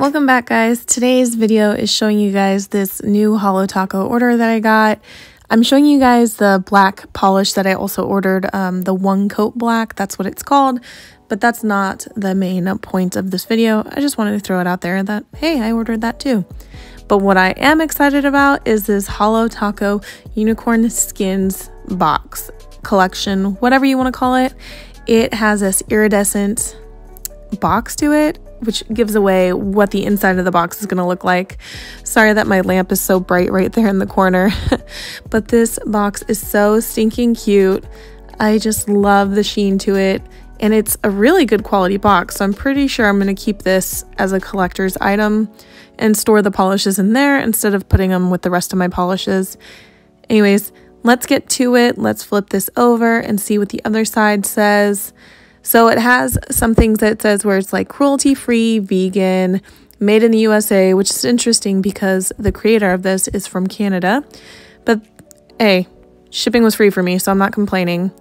Welcome back, guys. Today's video is showing you guys this new Holo Taco order that I got. I'm showing you guys the black polish that I also ordered, the one coat black, that's what it's called, but that's not the main point of this video. I just wanted to throw it out there that, hey, I ordered that too. But what I am excited about is this Holo Taco Unicorn Skins box collection, whatever you want to call it. It has this iridescent box to it, which gives away what the inside of the box is going to look like. Sorry that my lamp is so bright right there in the corner, but this box is so stinking cute. I just love the sheen to it, and it's a really good quality box, so I'm pretty sure I'm going to keep this as a collector's item and store the polishes in there instead of putting them with the rest of my polishes. Anyways, let's get to it. Let's flip this over and see what the other side says. So it has some things that it says where it's like cruelty-free, vegan, made in the USA, which is interesting because the creator of this is from Canada. But hey, shipping was free for me, so I'm not complaining.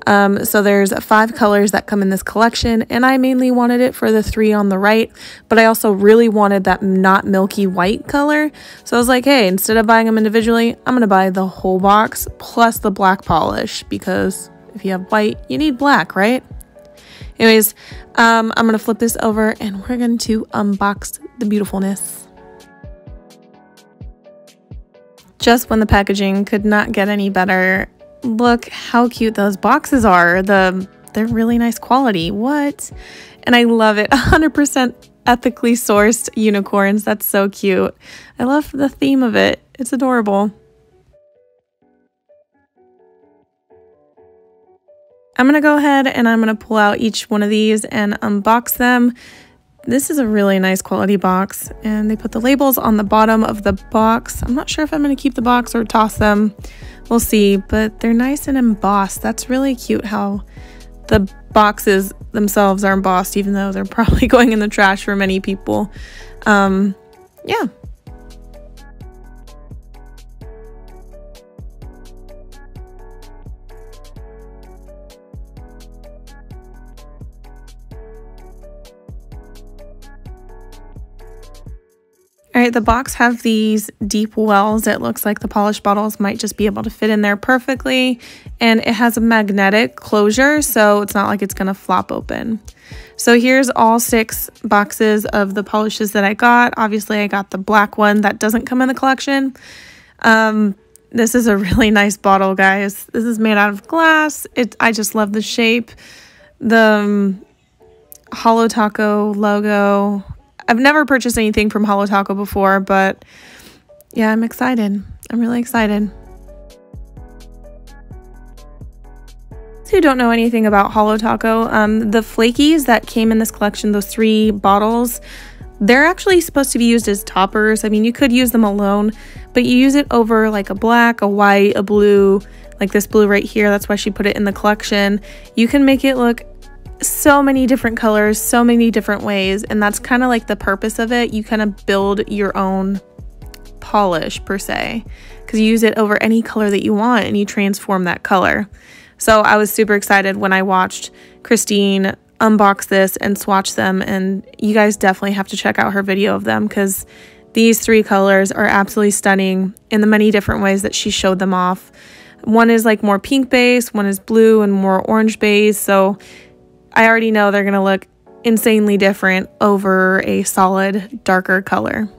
So there's 5 colors that come in this collection, and I mainly wanted it for the 3 on the right, but I also really wanted that not milky white color. So I was like, hey, instead of buying them individually, I'm going to buy the whole box plus the black polish, because if you have white, you need black, right? Anyways, I'm going to flip this over and we're going to unbox the beautifulness. Just when the packaging could not get any better, look how cute those boxes are. They're really nice quality. What? And I love it. 100% ethically sourced unicorns. That's so cute. I love the theme of it. It's adorable. I'm going to go ahead and I'm going to pull out each one of these and unbox them. This is a really nice quality box, and they put the labels on the bottom of the box. I'm not sure if I'm going to keep the box or toss them. We'll see, but they're nice and embossed. That's really cute how the boxes themselves are embossed, even though they're probably going in the trash for many people. Yeah. All right, the box have these deep wells. It looks like the polish bottles might just be able to fit in there perfectly. And it has a magnetic closure, so it's not like it's gonna flop open. So here's all 6 boxes of the polishes that I got. Obviously, I got the black one that doesn't come in the collection. This is a really nice bottle, guys. This is made out of glass. I just love the shape. The Holo Taco logo. I've never purchased anything from Holo Taco before, but yeah, I'm excited. I'm really excited. So you don't know anything about Holo Taco, the flakies that came in this collection, those 3 bottles, they're actually supposed to be used as toppers. I mean, you could use them alone, but you use it over like a black, a white, a blue, like this blue right here. That's why she put it in the collection. You can make it look so many different colors, so many different ways, and that's kind of like the purpose of it. You kind of build your own polish per se, because you use it over any color that you want and you transform that color. So I was super excited when I watched Christine unbox this and swatch them, and you guys definitely have to check out her video of them, because these 3 colors are absolutely stunning in the many different ways that she showed them off. One is like more pink base, one is blue and more orange base, so I already know they're going to look insanely different over a solid, darker color.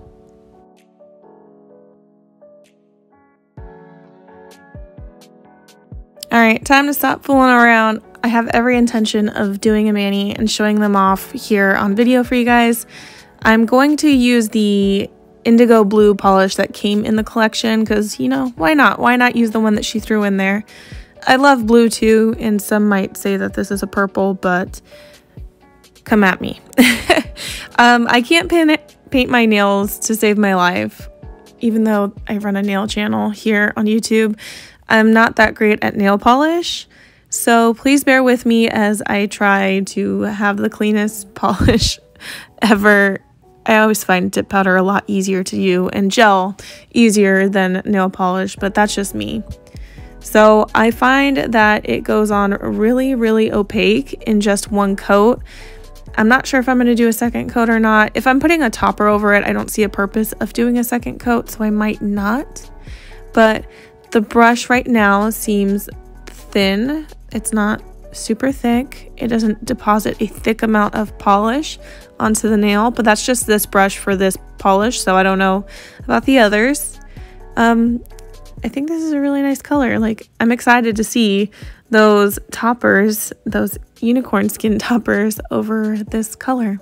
Alright, time to stop fooling around. I have every intention of doing a mani and showing them off here on video for you guys. I'm going to use the indigo blue polish that came in the collection because, you know, why not? Why not use the one that she threw in there? I love blue too, and some might say that this is a purple, but come at me. I can't paint my nails to save my life, even though I run a nail channel here on YouTube. I'm not that great at nail polish, so please bear with me as I try to have the cleanest polish ever. I always find dip powder a lot easier to do and gel easier than nail polish, but that's just me. So I find that it goes on really, really opaque in just one coat. I'm not sure if I'm going to do a second coat or not. If I'm putting a topper over it, I don't see a purpose of doing a second coat, so I might not. But the brush right now seems thin. It's not super thick. It doesn't deposit a thick amount of polish onto the nail, but that's just this brush for this polish, so I don't know about the others. I think this is a really nice color. Like, I'm excited to see those toppers, those unicorn skin toppers over this color.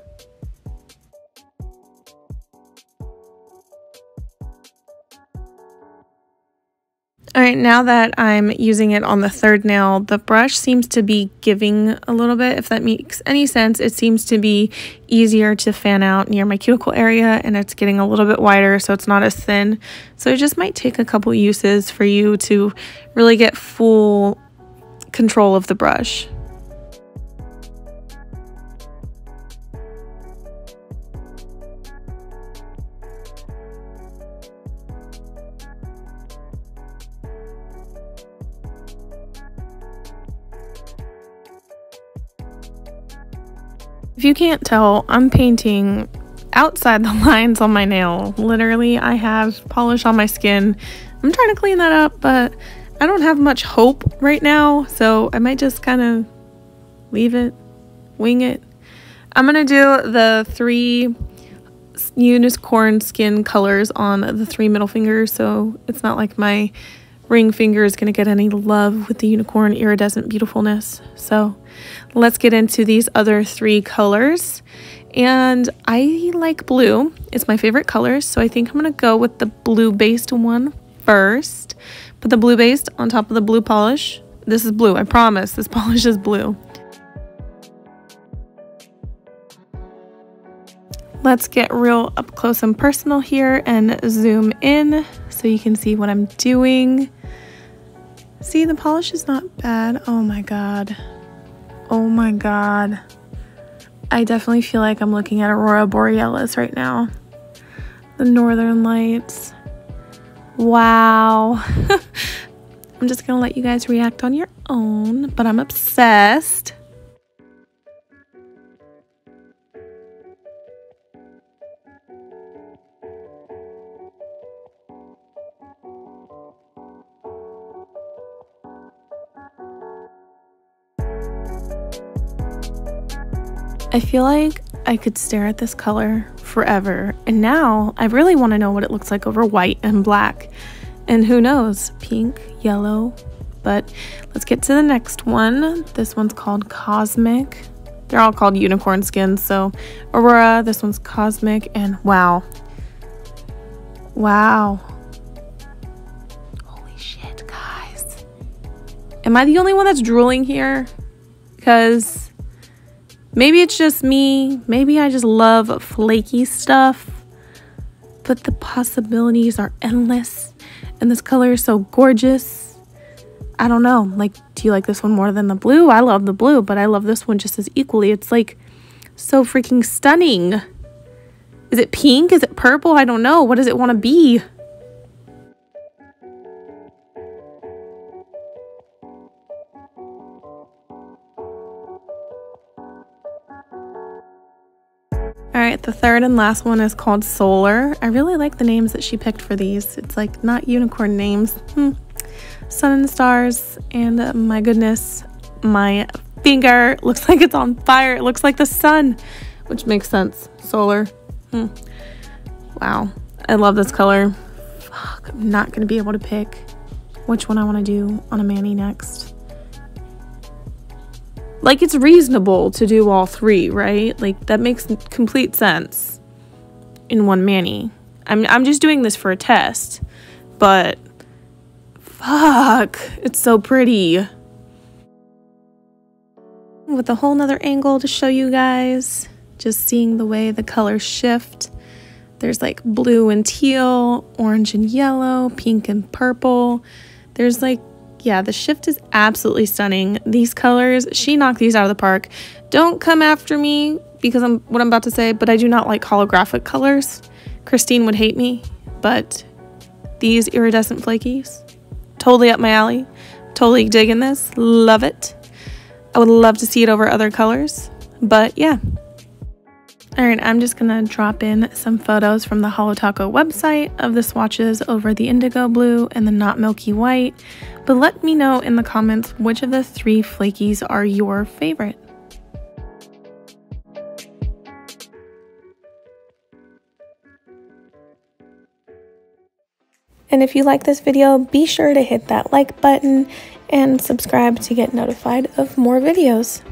All right, now that I'm using it on the third nail, the brush seems to be giving a little bit, if that makes any sense. It seems to be easier to fan out near my cuticle area, and it's getting a little bit wider, so it's not as thin. So it just might take a couple uses for you to really get full control of the brush. If you can't tell, I'm painting outside the lines on my nail. Literally, I have polish on my skin. I'm trying to clean that up, but I don't have much hope right now, so I might just kind of leave it, wing it. I'm going to do the 3 unicorn skin colors on the 3 middle fingers, so it's not like my ring finger is going to get any love with the unicorn iridescent beautifulness. So let's get into these other 3 colors. And I like blue. It's my favorite color, so I think I'm going to go with the blue based one first. Put the blue based on top of the blue polish. This is blue, I promise. This polish is blue. Let's get real up close and personal here and zoom in so you can see what I'm doing. See, the polish is not bad. Oh my god. Oh my god. I definitely feel like I'm looking at Aurora Borealis right now. The northern lights. Wow. I'm just gonna let you guys react on your own, but I'm obsessed. I feel like I could stare at this color forever, and now I really want to know what it looks like over white and black, and who knows, pink, yellow. But let's get to the next one. This one's called Cosmic. They're all called unicorn skins, so Aurora, this one's Cosmic, and wow. Wow. Holy shit, guys. Am I the only one that's drooling here? Because maybe it's just me. Maybe I just love flaky stuff. But the possibilities are endless. And this color is so gorgeous. I don't know. Like, do you like this one more than the blue? I love the blue, but I love this one just as equally. It's like so freaking stunning. Is it pink? Is it purple? I don't know. What does it want to be? Alright, the third and last one is called Solar. I really like the names that she picked for these. It's like not unicorn names. Sun and stars, and my goodness, my finger looks like it's on fire. It looks like the sun, which makes sense. Solar. Wow. I love this color. Fuck, I'm not going to be able to pick which one I want to do on a mani next. Like, it's reasonable to do all 3, right? Like, that makes complete sense in one mani. I'm just doing this for a test, but fuck, it's so pretty. With a whole nother angle to show you guys, just seeing the way the colors shift. There's like blue and teal, orange and yellow, pink and purple. There's like, yeah, the shift is absolutely stunning. These colors, she knocked these out of the park. Don't come after me because what I'm about to say, but I do not like holographic colors. Christine would hate me, but these iridescent flakies, totally up my alley. Totally digging this. Love it. I would love to see it over other colors, but yeah, Alright, I'm just gonna drop in some photos from the Holo Taco website of the swatches over the indigo blue and the not milky white, but let me know in the comments which of the 3 flakies are your favorite. And if you like this video, be sure to hit that like button and subscribe to get notified of more videos.